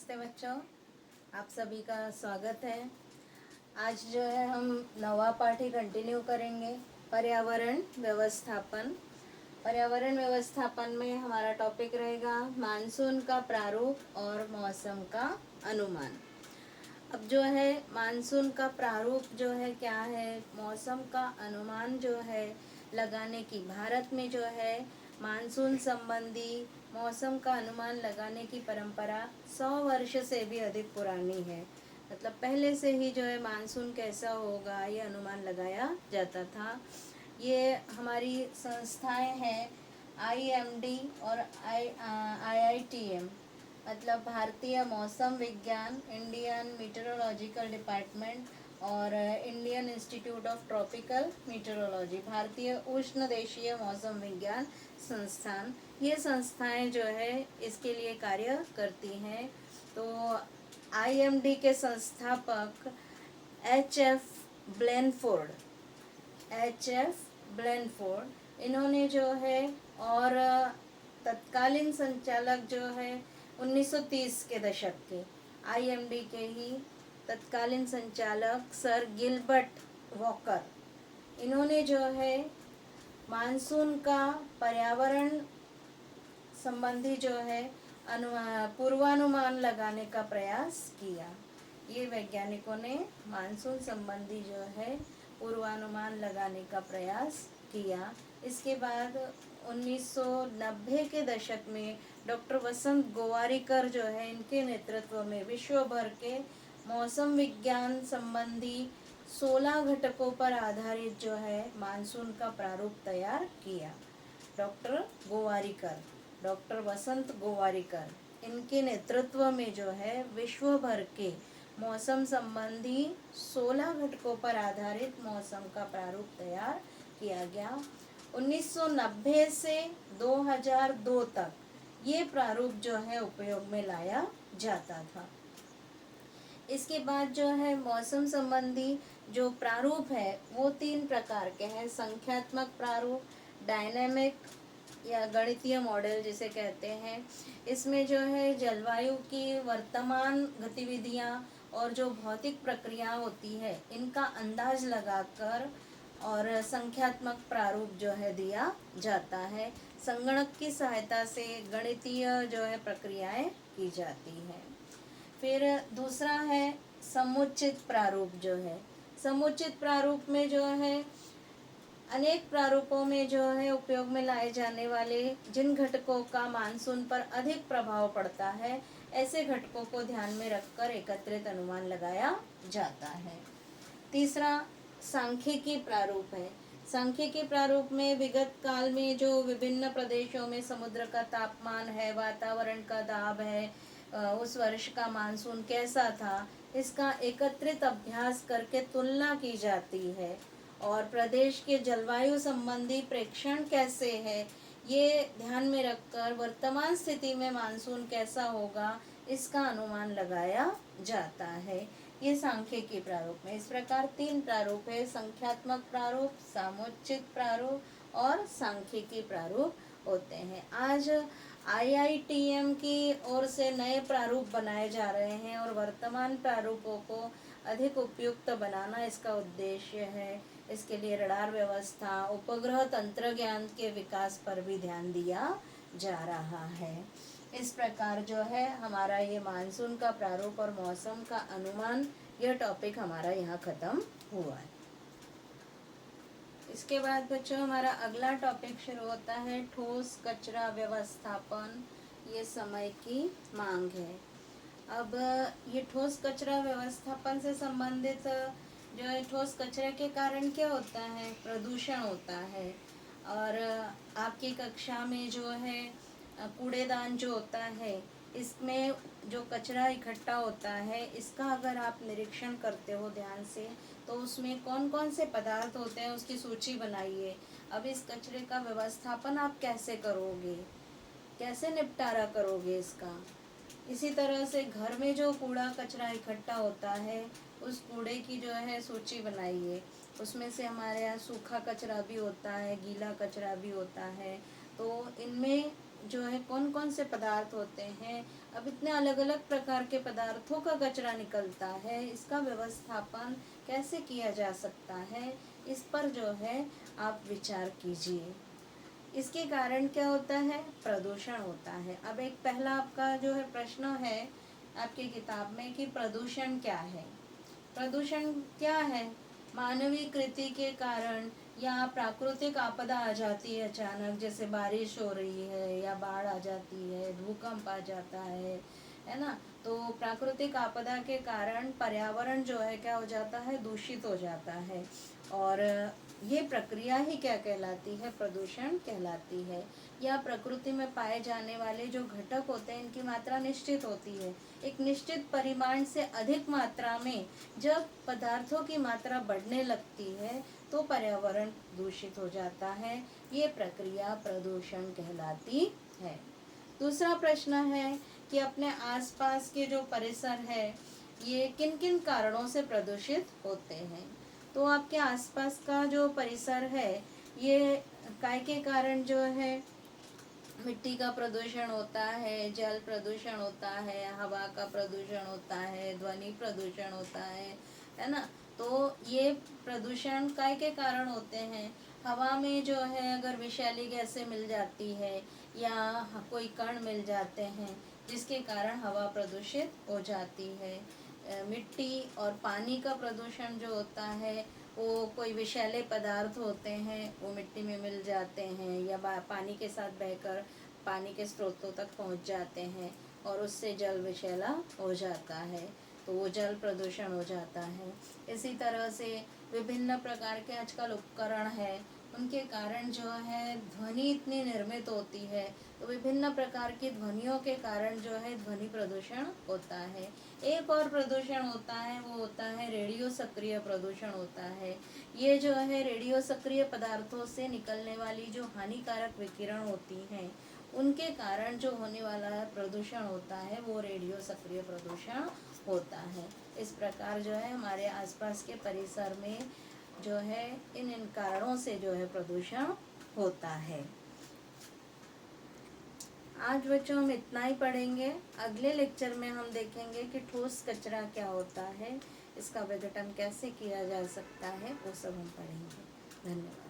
नमस्ते बच्चों, आप सभी का स्वागत है। आज जो है हम नवा पाठ ही कंटिन्यू करेंगे। पर्यावरण व्यवस्थापन। पर्यावरण व्यवस्थापन में हमारा टॉपिक रहेगा मानसून का प्रारूप और मौसम का अनुमान। अब जो है मानसून का प्रारूप जो है क्या है, मौसम का अनुमान जो है लगाने की, भारत में जो है मानसून संबंधी मौसम का अनुमान लगाने की परंपरा 100 वर्ष से भी अधिक पुरानी है। मतलब पहले से ही जो है मानसून कैसा होगा ये अनुमान लगाया जाता था। ये हमारी संस्थाएं हैं IMD और IITM, मतलब भारतीय मौसम विज्ञान, इंडियन मीटरोलॉजिकल डिपार्टमेंट और Indian institute of tropical meteorology, भारतीय उष्ण देशीय मौसम विज्ञान संस्थान। ये संस्थाएं जो है इसके लिए कार्य करती हैं। तो IMD के संस्थापक एच एफ ब्लेनफोर्ड इन्होंने जो है, और तत्कालीन संचालक जो है 1930 के दशक के IMD के ही तत्कालीन संचालक सर गिलबर्ट वॉकर, इन्होंने जो है मानसून का पर्यावरण संबंधी जो है पूर्वानुमान लगाने का प्रयास किया। ये वैज्ञानिकों ने मानसून संबंधी जो है पूर्वानुमान लगाने का प्रयास किया। इसके बाद 1990 के दशक में डॉक्टर वसंत गोवारिकर जो है, इनके नेतृत्व में विश्व भर के मौसम विज्ञान संबंधी 16 घटकों पर आधारित जो है मानसून का प्रारूप तैयार किया। डॉक्टर वसंत गोवारिकर इनके नेतृत्व में जो है विश्व भर के मौसम संबंधी 16 घटकों पर आधारित मौसम का प्रारूप तैयार किया गया। 1990 से 2002 तक ये प्रारूप जो है उपयोग में लाया जाता था। इसके बाद जो है मौसम संबंधी जो प्रारूप है वो 3 प्रकार के हैं। संख्यात्मक प्रारूप, डायनेमिक या गणितीय मॉडल जिसे कहते हैं। इसमें जो है जलवायु की वर्तमान गतिविधियां और जो भौतिक प्रक्रिया होती है इनका अंदाज लगाकर और संख्यात्मक प्रारूप जो है दिया जाता है। संगणक की सहायता से गणितीय जो है प्रक्रियाएं की जाती हैं। फिर दूसरा है समुचित प्रारूप जो है। समुचित प्रारूप में जो है अनेक प्रारूपों में जो है उपयोग में लाए जाने वाले जिन घटकों का मानसून पर अधिक प्रभाव पड़ता है, ऐसे घटकों को ध्यान में रखकर एकत्रित अनुमान लगाया जाता है। तीसरा सांख्यिकी प्रारूप है। सांख्यिकी प्रारूप में विगत काल में जो विभिन्न प्रदेशों में समुद्र का तापमान है, वातावरण का दाब है, उस वर्ष का मानसून कैसा था, इसका एकत्रित अभ्यास करके तुलना की जाती है और प्रदेश के जलवायु संबंधी प्रेक्षण कैसे है ये ध्यान में रखकर वर्तमान स्थिति में मानसून कैसा होगा इसका अनुमान लगाया जाता है। ये सांख्यिकी प्रारूप में इस प्रकार 3 प्रारूप है: संख्यात्मक प्रारूप, समुचित प्रारूप और सांख्यिकी प्रारूप होते हैं। आज IITM की ओर से नए प्रारूप बनाए जा रहे हैं और वर्तमान प्रारूपों को अधिक उपयुक्त बनाना इसका उद्देश्य है। इसके लिए रडार व्यवस्था, उपग्रह तंत्रज्ञान के विकास पर भी ध्यान दिया जा रहा है। इस प्रकार जो है हमारा ये मानसून का प्रारूप और मौसम का अनुमान, यह टॉपिक हमारा यहाँ खत्म हुआ है। इसके बाद बच्चों हमारा अगला टॉपिक शुरू होता है ठोस कचरा व्यवस्थापन। ये समय की मांग है। अब ये ठोस कचरा व्यवस्थापन से संबंधित जो है ठोस कचरे के कारण क्या होता है, प्रदूषण होता है। और आपकी कक्षा में जो है कूड़ेदान जो होता है, इसमें जो कचरा इकट्ठा होता है इसका अगर आप निरीक्षण करते हो ध्यान से तो उसमें कौन कौन से पदार्थ होते हैं उसकी सूची बनाइए। अब इस कचरे का व्यवस्थापन आप कैसे करोगे, कैसे निपटारा करोगे इसका। इसी तरह से घर में जो कूड़ा कचरा इकट्ठा होता है उस कूड़े की जो है सूची बनाइए। उसमें से हमारे यहाँ सूखा कचरा भी होता है, गीला कचरा भी होता है। तो इनमें जो है कौन कौन से पदार्थ होते हैं अब इतने अलग अलग प्रकार के पदार्थों का कचरा निकलता है, इसका व्यवस्थापन कैसे किया जा सकता है, इस पर जो है आप विचार कीजिए। इसके कारण क्या होता है? प्रदूषण होता है। अब एक पहला आपका जो है प्रश्न है आपकी किताब में कि प्रदूषण क्या है। प्रदूषण क्या है? मानवीय कृति के कारण या प्राकृतिक आपदा आ जाती है अचानक, जैसे बारिश हो रही है या बाढ़ आ जाती है, भूकंप आ जाता है ना। तो प्राकृतिक आपदा के कारण पर्यावरण जो है क्या हो जाता है? दूषित हो जाता है। और ये प्रक्रिया ही क्या कहलाती है? प्रदूषण कहलाती है। या प्रकृति में पाए जाने वाले जो घटक होते हैं इनकी मात्रा निश्चित होती है। एक निश्चित परिमाण से अधिक मात्रा में जब पदार्थों की मात्रा बढ़ने लगती है तो पर्यावरण दूषित हो जाता है। ये प्रक्रिया प्रदूषण कहलाती है। दूसरा प्रश्न है कि अपने आसपास के जो परिसर है ये किन किन कारणों से प्रदूषित होते हैं। तो आपके आसपास का जो परिसर है ये काय के कारण जो है? मिट्टी का प्रदूषण होता है, जल प्रदूषण होता है, हवा का प्रदूषण होता है, ध्वनि प्रदूषण होता है ना। तो ये प्रदूषण काय के कारण होते हैं? हवा में जो है अगर विषैली गैसें मिल जाती है या कोई कण मिल जाते हैं जिसके कारण हवा प्रदूषित हो जाती है। मिट्टी और पानी का प्रदूषण जो होता है वो कोई विषैले पदार्थ होते हैं वो मिट्टी में मिल जाते हैं या पानी के साथ बहकर पानी के स्रोतों तक पहुंच जाते हैं और उससे जल विषैला हो जाता है, तो वो जल प्रदूषण हो जाता है। इसी तरह से विभिन्न प्रकार के आजकल उपकरण है उनके कारण जो है ध्वनि इतनी निर्मित होती है, तो विभिन्न प्रकार की ध्वनियों के कारण जो है ध्वनि प्रदूषण होता है। एक और प्रदूषण होता है वो होता है रेडियो सक्रिय प्रदूषण होता है। ये जो है रेडियो सक्रिय पदार्थों से निकलने वाली जो हानिकारक विकिरण होती हैं उनके कारण जो होने वाला प्रदूषण होता है वो रेडियो सक्रिय प्रदूषण होता है। इस प्रकार जो है हमारे आसपास के परिसर में जो है इन कारणों से जो है प्रदूषण होता है। आज बच्चों हम इतना ही पढ़ेंगे। अगले लेक्चर में हम देखेंगे कि ठोस कचरा क्या होता है, इसका विघटन कैसे किया जा सकता है, वो सब हम पढ़ेंगे। धन्यवाद।